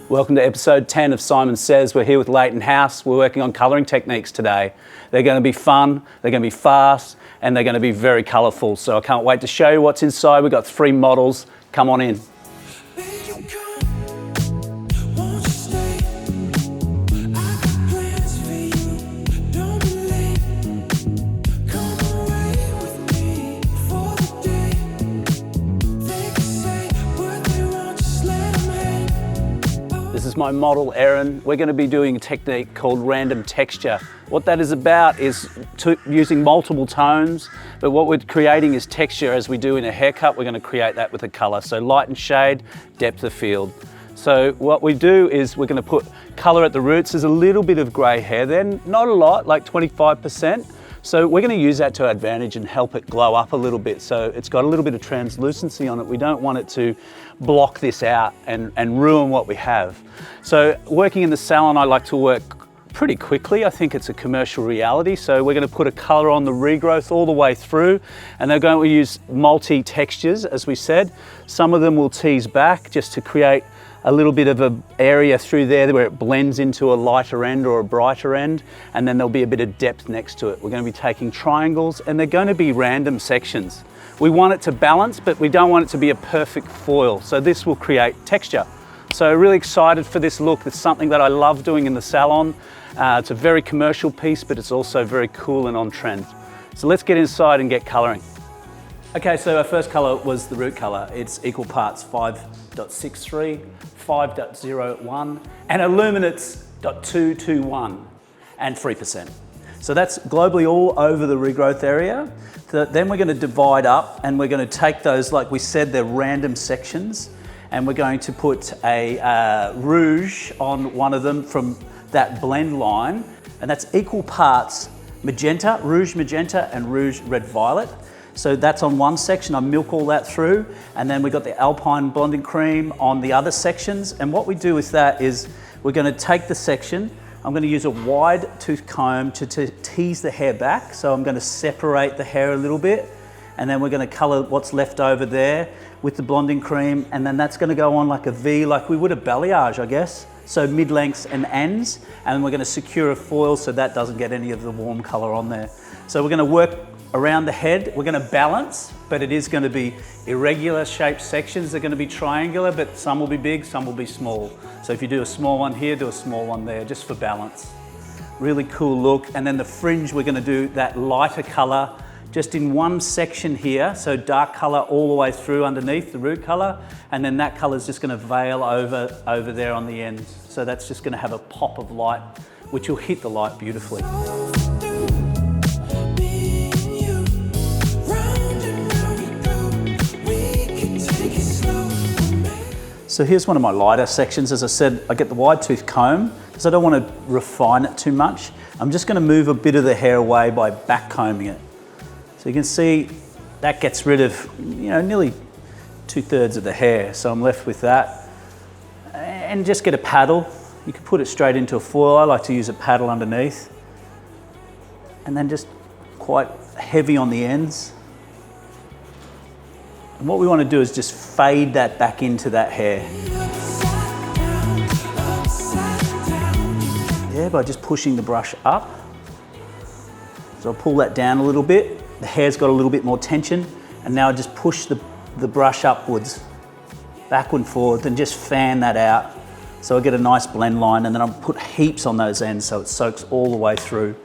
Welcome to episode 10 of Simon Says. We're here with Leyton House. We're working on colouring techniques today. They're going to be fun, they're going to be fast, and they're going to be very colourful. So I can't wait to show you what's inside. We've got 3 models. Come on in. This is my model, Erin. We're going to be doing a technique called random texture. What that is about is using multiple tones, but what we're creating is texture. As we do in a haircut, we're going to create that with a colour. So light and shade, depth of field. So what we do is we're going to put colour at the roots. There's a little bit of grey hair there, not a lot, like 25%. So we're going to use that to our advantage and help it glow up a little bit. So it's got a little bit of translucency on it. We don't want it to block this out and ruin what we have. So working in the salon, I like to work pretty quickly. I think it's a commercial reality. So we're going to put a colour on the regrowth all the way through, and they're going to use multi-textures, as we said. Some of them will tease back just to create a little bit of an area through there where it blends into a lighter end or a brighter end, and then there'll be a bit of depth next to it. We're going to be taking triangles, and they're going to be random sections. We want it to balance, but we don't want it to be a perfect foil. So this will create texture. So really excited for this look. It's something that I love doing in the salon. It's a very commercial piece, but it's also very cool and on trend. So let's get inside and get colouring. Okay, so our first colour was the root colour. It's equal parts 5.63, 5.01, and illuminates 0.221 and 3%. So that's globally all over the regrowth area. Then we're going to divide up, and we're going to take those, like we said, they're random sections, and we're going to put a rouge on one of them from that blend line, and that's equal parts magenta, rouge magenta, and rouge red violet. So that's on one section. I milk all that through, and then we've got the alpine blonding cream on the other sections. And what we do with that is we're going to take the section. I'm going to use a wide tooth comb to tease the hair back. So I'm going to separate the hair a little bit, and then we're going to colour what's left over there with the blonding cream, and then that's going to go on like a V, like we would a balayage, I guess. So mid-lengths and ends, and we're going to secure a foil so that doesn't get any of the warm colour on there. So we're going to work around the head. We're going to balance, but it is going to be irregular shaped sections. They're going to be triangular, but some will be big, some will be small. So if you do a small one here, do a small one there, just for balance. Really cool look. And then the fringe, we're going to do that lighter colour just in one section here. So dark colour all the way through underneath the root colour. And then that colour is just going to veil over there on the ends. So that's just going to have a pop of light, which will hit the light beautifully. So here's one of my lighter sections. As I said, I get the wide tooth comb because I don't want to refine it too much. I'm just going to move a bit of the hair away by back combing it. So you can see that gets rid of, nearly 2/3 of the hair. So I'm left with that. And just get a paddle. You can put it straight into a foil. I like to use a paddle underneath. And then just quite heavy on the ends. And what we want to do is just fade that back into that hair. Yeah, by just pushing the brush up. So I'll pull that down a little bit. The hair's got a little bit more tension. And now I just push the brush upwards, backward and forward, and just fan that out. So I get a nice blend line, and then I'll put heaps on those ends so it soaks all the way through.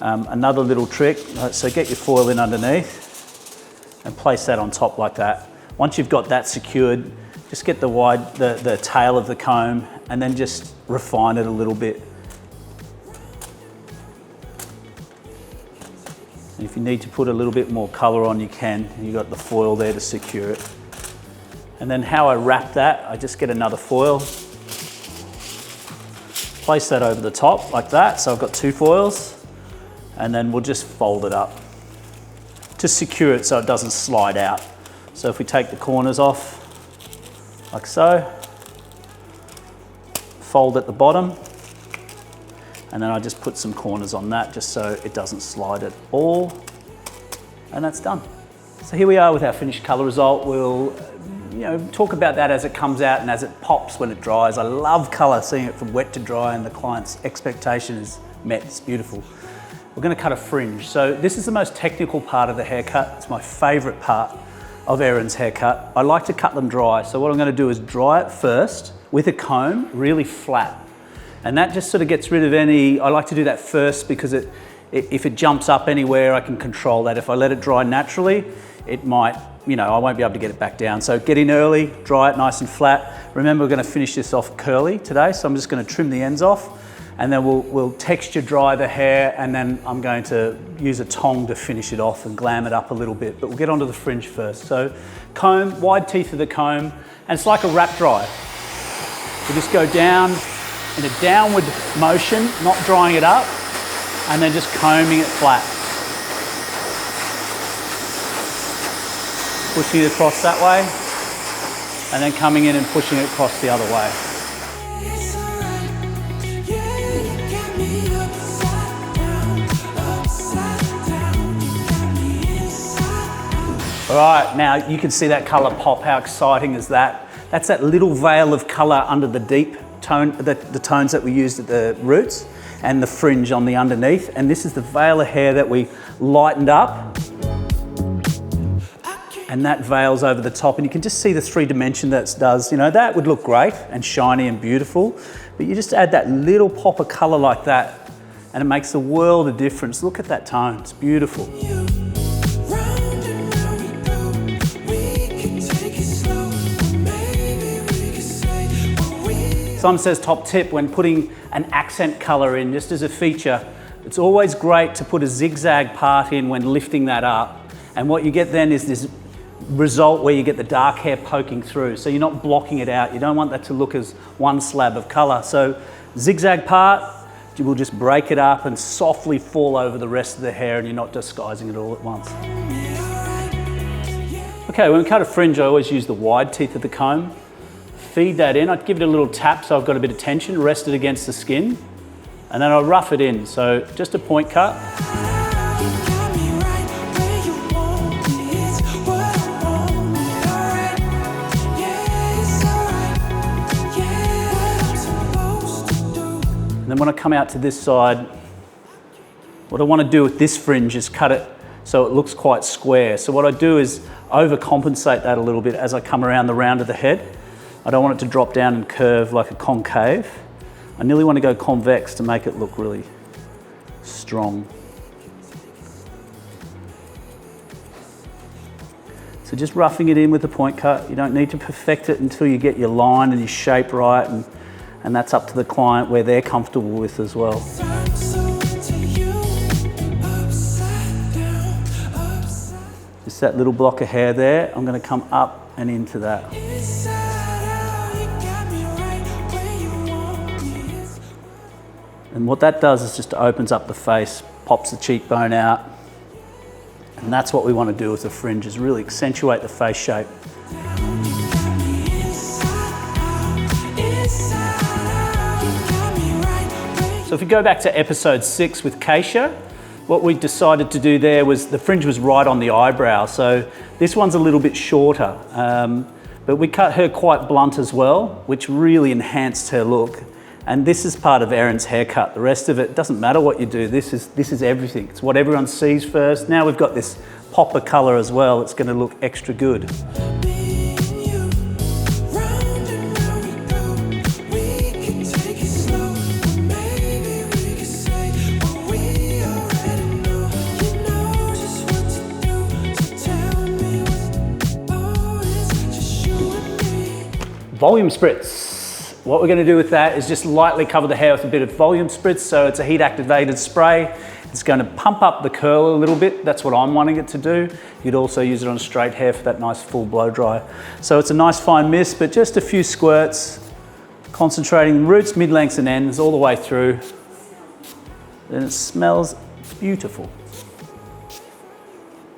Another little trick, so get your foil in underneath and place that on top like that. Once you've got that secured, just get the tail of the comb and then just refine it a little bit. And if you need to put a little bit more colour on, you can. You've got the foil there to secure it. And then how I wrap that, I just get another foil, place that over the top like that. So I've got 2 foils, and then we'll just fold it up to secure it so it doesn't slide out. So if we take the corners off, like so, fold at the bottom, and then I just put some corners on that just so it doesn't slide at all, and that's done. So here we are with our finished colour result. We'll talk about that as it comes out and as it pops when it dries. I love colour, seeing it from wet to dry, and the client's expectation is met. It's beautiful. We're going to cut a fringe. So this is the most technical part of the haircut. It's my favourite part of Erin's haircut. I like to cut them dry. So what I'm going to do is dry it first with a comb, really flat. And that just sort of gets rid of any, I like to do that first because if it jumps up anywhere, I can control that. If I let it dry naturally, it might, I won't be able to get it back down. So get in early, dry it nice and flat. Remember, we're going to finish this off curly today, so I'm just going to trim the ends off, and then we'll texture dry the hair, and then I'm going to use a tong to finish it off and glam it up a little bit. But we'll get onto the fringe first. So comb, wide teeth of the comb, and it's like a wrap dry. We just go down in a downward motion, not drying it up, and then just combing it flat. Pushing it across that way, and then coming in and pushing it across the other way. All right, now you can see that colour pop. How exciting is that? That's that little veil of colour under the deep tone, the tones that we used at the roots, and the fringe on the underneath. And this is the veil of hair that we lightened up. And that veils over the top, and you can just see the 3 dimension that it does. That would look great and shiny and beautiful, but you just add that little pop of colour like that, and it makes a world of difference. Look at that tone, it's beautiful. Simon says, top tip, when putting an accent colour in, just as a feature, it's always great to put a zigzag part in when lifting that up. And what you get then is this result where you get the dark hair poking through. So you're not blocking it out. You don't want that to look as one slab of colour. So zigzag part, you will just break it up and softly fall over the rest of the hair, and you're not disguising it all at once. Okay, when we cut a fringe, I always use the wide teeth of the comb. Feed that in. I'd give it a little tap so I've got a bit of tension, rest it against the skin, and then I'll rough it in. So just a point cut. And then when I come out to this side, what I want to do with this fringe is cut it so it looks quite square. So what I do is overcompensate that a little bit as I come around the round of the head. I don't want it to drop down and curve like a concave. I nearly want to go convex to make it look really strong. So just roughing it in with the point cut. You don't need to perfect it until you get your line and your shape right, and that's up to the client where they're comfortable with as well. Just that little block of hair there, I'm going to come up and into that. And what that does is just opens up the face, pops the cheekbone out, and that's what we want to do with the fringe, is really accentuate the face shape. So if we go back to episode 6 with Keisha, what we decided to do there was the fringe was right on the eyebrow. So this one's a little bit shorter, but we cut her quite blunt as well, which really enhanced her look. And this is part of Erin's haircut. The rest of it doesn't matter what you do. This is everything. It's what everyone sees first. Now we've got this pop of colour as well. It's going to look extra good. Volume spritz. What we're going to do with that is just lightly cover the hair with a bit of volume spritz. So it's a heat activated spray. It's going to pump up the curl a little bit. That's what I'm wanting it to do. You could also use it on straight hair for that nice full blow dry. So it's a nice fine mist, but just a few squirts, concentrating roots, mid-lengths and ends all the way through. And it smells beautiful.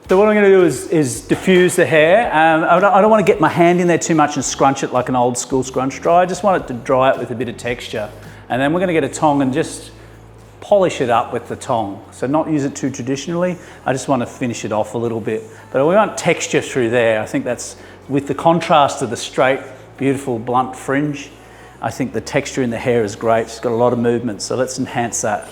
So what I'm going to do is diffuse the hair. I don't want to get my hand in there too much and scrunch it like an old school scrunch dry. I just want it to dry it with a bit of texture. And then we're going to get a tong and just polish it up with the tong. So not use it too traditionally. I just want to finish it off a little bit. But we want texture through there. I think that's with the contrast of the straight, beautiful, blunt fringe, I think the texture in the hair is great. It's got a lot of movement, so let's enhance that.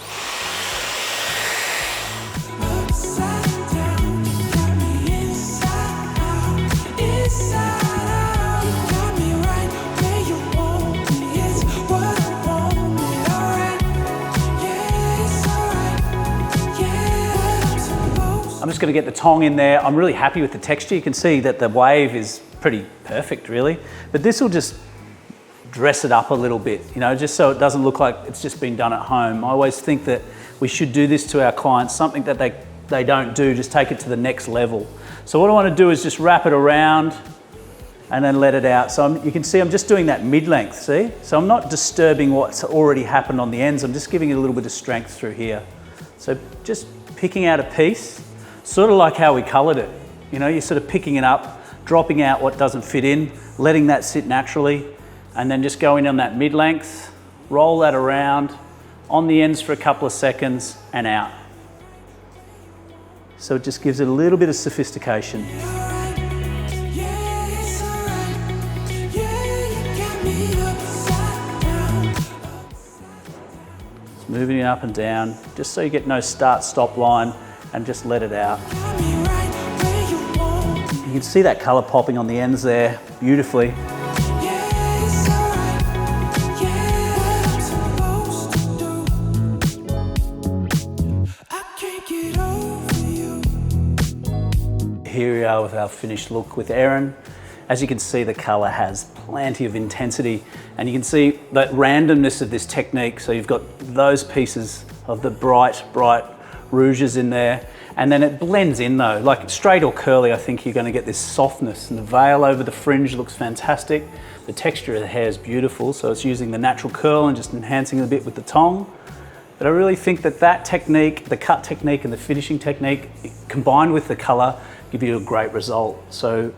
I'm just going to get the tong in there. I'm really happy with the texture. You can see that the wave is pretty perfect, really. But this will just dress it up a little bit, you know, just so it doesn't look like it's just been done at home. I always think that we should do this to our clients, something that they don't do, just take it to the next level. So what I want to do is just wrap it around and then let it out. So you can see I'm just doing that mid-length, see? So I'm not disturbing what's already happened on the ends. I'm just giving it a little bit of strength through here. So just picking out a piece, sort of like how we coloured it. You know, you're sort of picking it up, dropping out what doesn't fit in, letting that sit naturally, and then just going on that mid-length, roll that around on the ends for a couple of seconds and out. So it just gives it a little bit of sophistication. Just moving it up and down, just so you get no start-stop line, and just let it out. You can see that colour popping on the ends there beautifully. Here we are with our finished look with Erin. As you can see, the colour has plenty of intensity, and you can see that randomness of this technique. So you've got those pieces of the bright rouges in there, and then it blends in though. Like straight or curly, I think you're going to get this softness, and the veil over the fringe looks fantastic. The texture of the hair is beautiful, so it's using the natural curl and just enhancing it a bit with the tong. But I really think that technique, the cut technique and the finishing technique, combined with the colour, give you a great result. So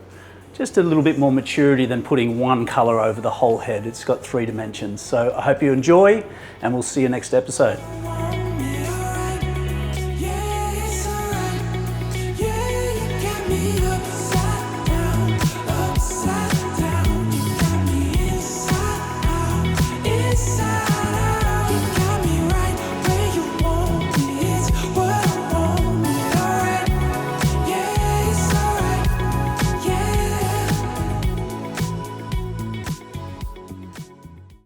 just a little bit more maturity than putting one colour over the whole head. It's got 3 dimensions. So I hope you enjoy, and we'll see you next episode. Yeah, it's alright. Yeah, you got me upset.